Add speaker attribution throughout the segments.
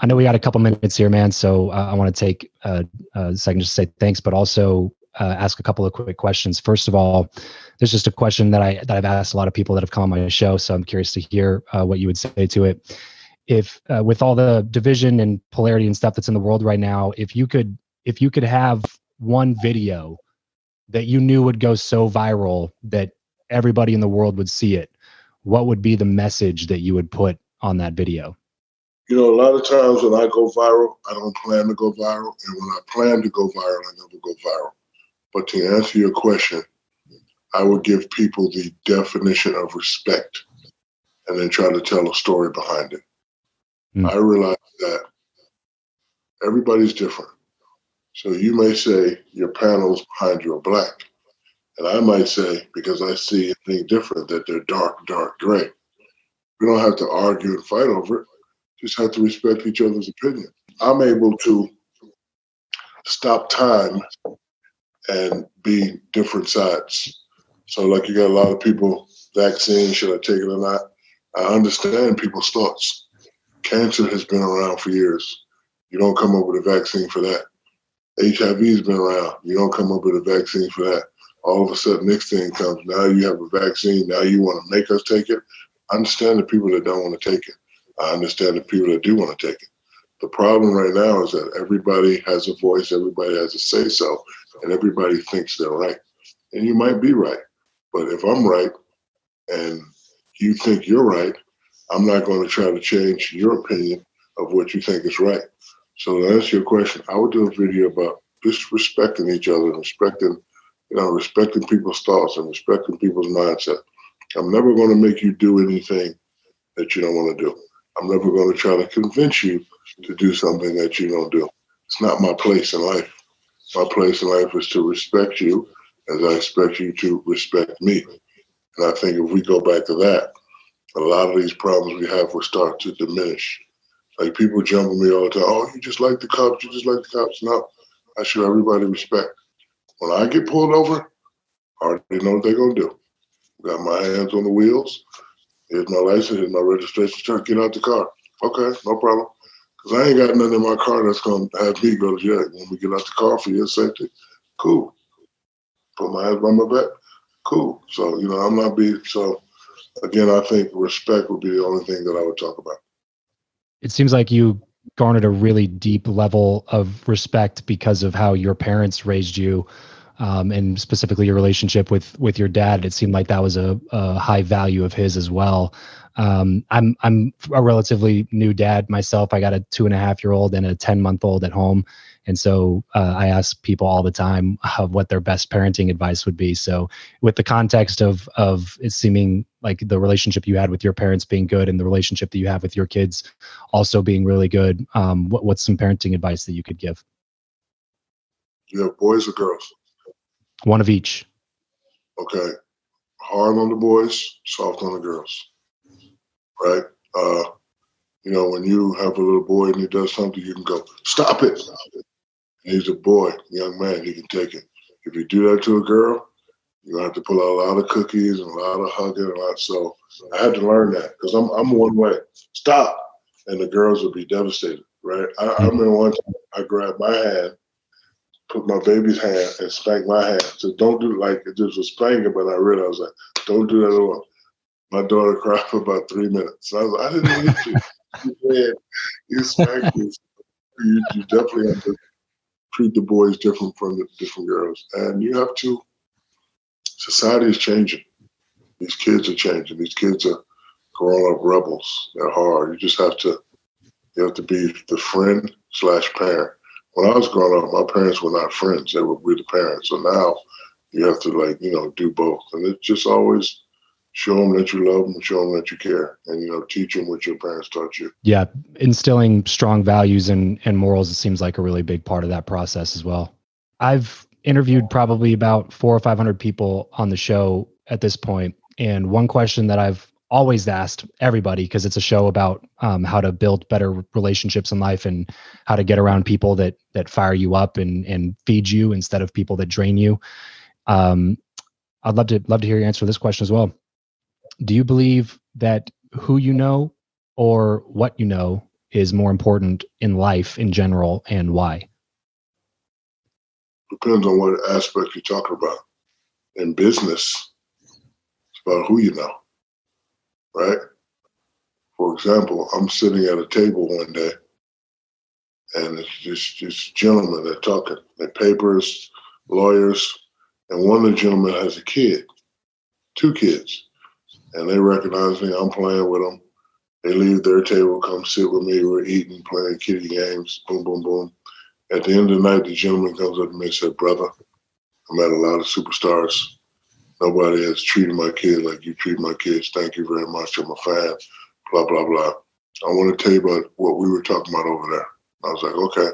Speaker 1: I know we got a couple minutes here, man. So I want to take a second just to say thanks, but also ask a couple of quick questions. First of all, there's just a question that I've asked a lot of people that have come on my show, so I'm curious to hear what you would say to it. If with all the division and polarity and stuff that's in the world right now, if you could have one video that you knew would go so viral that everybody in the world would see it, what would be the message that you would put on that video?
Speaker 2: You know, a lot of times when I go viral, I don't plan to go viral. And when I plan to go viral, I never go viral. But to answer your question, I would give people the definition of respect and then try to tell a story behind it. I realize that everybody's different. So you may say your panels behind you are black. And I might say, because I see anything different, that they're dark gray. We don't have to argue and fight over it. Just have to respect each other's opinion. I'm able to stop time and be different sides. So like you got a lot of people, vaccine, should I take it or not? I understand people's thoughts. Cancer has been around for years. You don't come up with a vaccine for that. HIV's been around. You don't come up with a vaccine for that. All of a sudden, next thing comes, now you have a vaccine, now you want to make us take it. I understand the people that don't want to take it. I understand the people that do want to take it. The problem right now is that everybody has a voice, everybody has a say-so, and everybody thinks they're right. And you might be right, but if I'm right and you think you're right, I'm not going to try to change your opinion of what you think is right. So to answer your question, I would do a video about just respecting each other and respecting people's thoughts and respecting people's mindset. I'm never going to make you do anything that you don't want to do. I'm never going to try to convince you to do something that you don't do. It's not my place in life. My place in life is to respect you as I expect you to respect me. And I think if we go back to that, a lot of these problems we have will start to diminish. Like people jump on me all the time, oh, you just like the cops, you just like the cops. No, I show everybody respect. When I get pulled over, I already know what they're going to do. Got my hands on the wheels. Here's my license, here's my registration card, get out the car. Okay, no problem. Because I ain't got nothing in my car that's going to have me go to jail. When we get out the car for your safety, cool. Put my hands by my back, cool. So, I'm not being, so again, I think respect would be the only thing that I would talk about.
Speaker 1: It seems like you garnered a really deep level of respect because of how your parents raised you. And specifically your relationship with your dad, it seemed like that was a high value of his as well. I'm a relatively new dad myself. I got a 2.5-year-old and a 10-month-old at home. And so I ask people all the time what their best parenting advice would be. So with the context of it seeming like the relationship you had with your parents being good and the relationship that you have with your kids also being really good, what's some parenting advice that you could give?
Speaker 2: You have boys or girls?
Speaker 1: One of each.
Speaker 2: Okay. Hard on the boys, soft on the girls. Right? When you have a little boy and he does something, you can go, stop it. And he's a boy, young man, he can take it. If you do that to a girl, you're going to have to pull out a lot of cookies and a lot of hugging and a lot. So I had to learn that because I'm one way. Stop. And the girls will be devastated, right? I remember one time I grabbed my hand, put my baby's hand and spank my hand. So don't do it like it just was spanking, but I realized don't do that at all. My daughter cried for about 3 minutes. So I was like, I didn't need you. You spanked me. You definitely have to treat the boys different from the different girls. And you have to, society is changing. These kids are changing. These kids are grown up rebels. They're hard. You have to be the friend/parent. When I was growing up, my parents were not friends. They were the parents. So now you have to do both. And it's just always show them that you love them and show them that you care and, teach them what your parents taught you.
Speaker 1: Yeah. Instilling strong values and morals, it seems like a really big part of that process as well. I've interviewed probably about 400 or 500 people on the show at this point. And one question that I've always asked everybody, because it's a show about how to build better relationships in life and how to get around people that fire you up and feed you instead of people that drain you. I'd love to hear your answer to this question as well. Do you believe that who you know or what you know is more important in life in general, and why?
Speaker 2: Depends on what aspect you're talking about. In business, it's about who you know, right? For example, I'm sitting at a table one day, and it's just gentlemen that talking. They're papers, lawyers, and one of the gentlemen has a kid, 2 kids, and they recognize me. I'm playing with them. They leave their table, come sit with me. We're eating, playing kiddie games, boom, boom, boom. At the end of the night, the gentleman comes up to me and said, "Brother, I met a lot of superstars. Nobody has treated my kid like you treat my kids. Thank you very much. I'm a fan, blah, blah, blah. I want to tell you about what we were talking about over there." I was like, "Okay."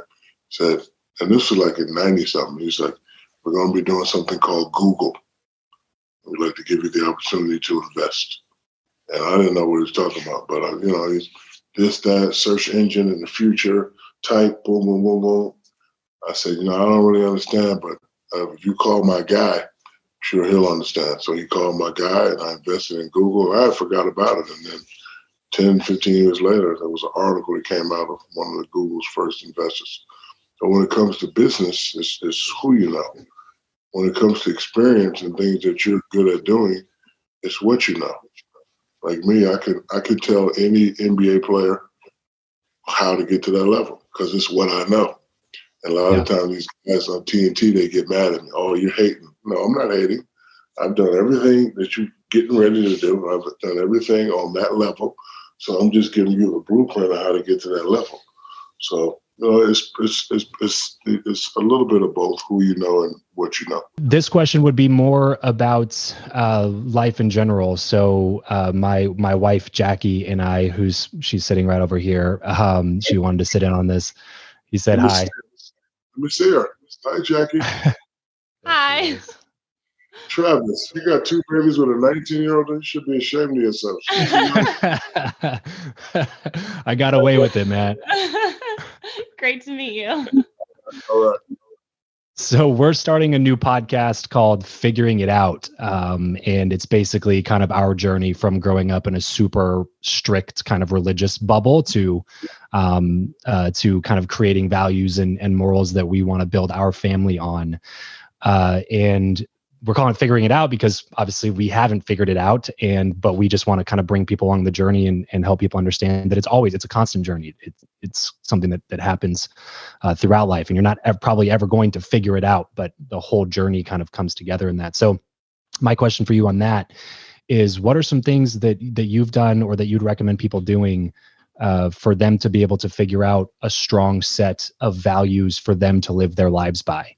Speaker 2: Said, and this was like in 90-something. He's like, "We're going to be doing something called Google. We'd like to give you the opportunity to invest." And I didn't know what he was talking about, but he's this, that, search engine in the future, type, boom, boom, boom, boom. I said, I don't really understand, but if you call my guy, sure he'll understand. So he called my guy, and I invested in Google. I forgot about it. And then 10, 15 years later, there was an article that came out of one of the Google's first investors. So when it comes to business, it's who you know. When it comes to experience and things that you're good at doing, it's what you know. Like me, I could tell any NBA player how to get to that level because it's what I know. And a lot of times these guys on TNT, they get mad at me. "Oh, you're hating." No, I'm not hating. I've done everything that you're getting ready to do. I've done everything on that level. So I'm just giving you a blueprint of how to get to that level. So it's a little bit of both, who you know and what you know.
Speaker 1: This question would be more about life in general. So my wife Jackie and I, she's sitting right over here. She wanted to sit in on this. He said hi.
Speaker 2: Let me see her. Hi, Jackie.
Speaker 3: Hi.
Speaker 2: Travis, you got 2 babies with a 19-year-old. You should be ashamed of yourself.
Speaker 1: I got away with it, man.
Speaker 3: Great to meet you.
Speaker 2: All right.
Speaker 1: So we're starting a new podcast called Figuring It Out. And it's basically kind of our journey from growing up in a super strict kind of religious bubble to kind of creating values and morals that we want to build our family on. And we're calling it Figuring It Out because obviously we haven't figured it out, but we just want to kind of bring people along the journey and help people understand that it's a constant journey. It's something that happens throughout life, and you're not probably ever going to figure it out, but the whole journey kind of comes together in that. So my question for you on that is, what are some things that you've done or that you'd recommend people doing for them to be able to figure out a strong set of values for them to live their lives by?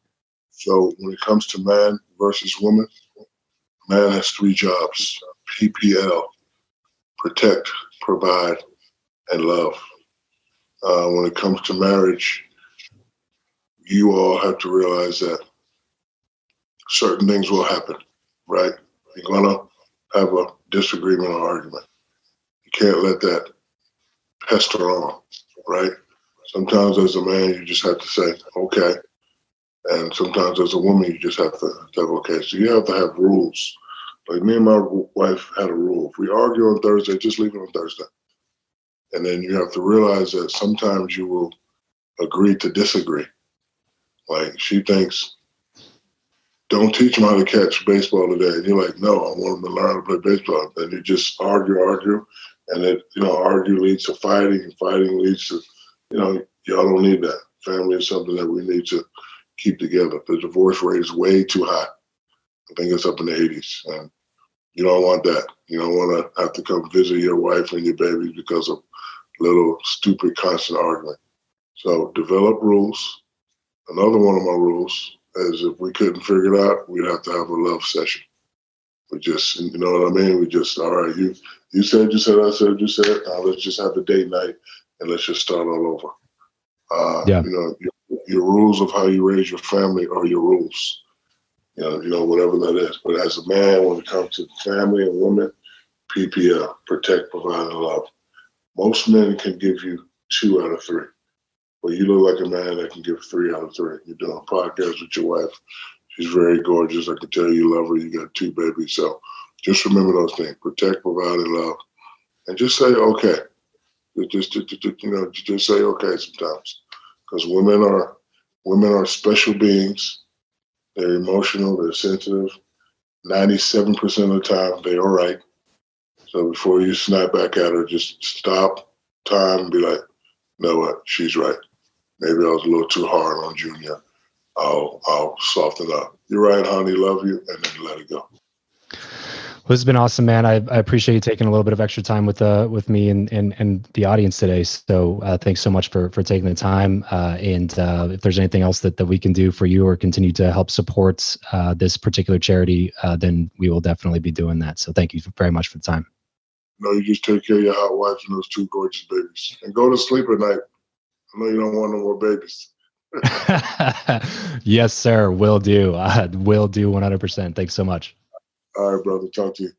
Speaker 2: So when it comes to man versus woman, man has 3 jobs: PPL, protect, provide, and love. When it comes to marriage, you all have to realize that certain things will happen, right? You're going to have a disagreement or argument. You can't let that pester on, right? Sometimes as a man, you just have to say, okay. And sometimes as a woman, you just have to have okay. So you have to have rules. Like me and my wife had a rule. If we argue on Thursday, just leave it on Thursday. And then you have to realize that sometimes you will agree to disagree. Like she thinks, "Don't teach him how to catch baseball today." And you're like, "No, I want him to learn how to play baseball." And you just argue. And argue leads to fighting, and fighting leads to, y'all don't need that. Family is something that we need to keep together. The divorce rate is way too high. I think it's up in the 80s. And you don't want that. You don't want to have to come visit your wife and your babies because of little stupid constant argument. So develop rules. Another one of my rules is if we couldn't figure it out, we'd have to have a love session. We just, you know what I mean? We just, all right, you said, I said, you said, let's just have a date night and let's just start all over. Your rules of how you raise your family are your rules. Whatever that is. But as a man, when it comes to family and women, PPL, protect, provide, and love. Most men can give you 2 out of 3. But you look like a man that can give 3 out of 3. You're doing a podcast with your wife. She's very gorgeous. I can tell you love her. You got 2 babies. So just remember those things. Protect, provide, and love. And just say, okay. Just say okay sometimes, because women are special beings. They're emotional. They're sensitive. 97% of the time, they're all right. So before you snap back at her, just stop time and be like, you know what? She's right. Maybe I was a little too hard on Junior. I'll soften up. You're right, honey. Love you, and then let it go.
Speaker 1: Well, this has been awesome, man. I appreciate you taking a little bit of extra time with me and the audience today. So thanks so much for taking the time. And if there's anything else that we can do for you or continue to help support this particular charity, then we will definitely be doing that. So thank you very much for the time.
Speaker 2: No, you just take care of your hot wife and those two gorgeous babies. And go to sleep at night. I know you don't want no more babies.
Speaker 1: Yes, sir. Will do. Will do 100%. Thanks so much.
Speaker 2: All right, brother. Talk to you.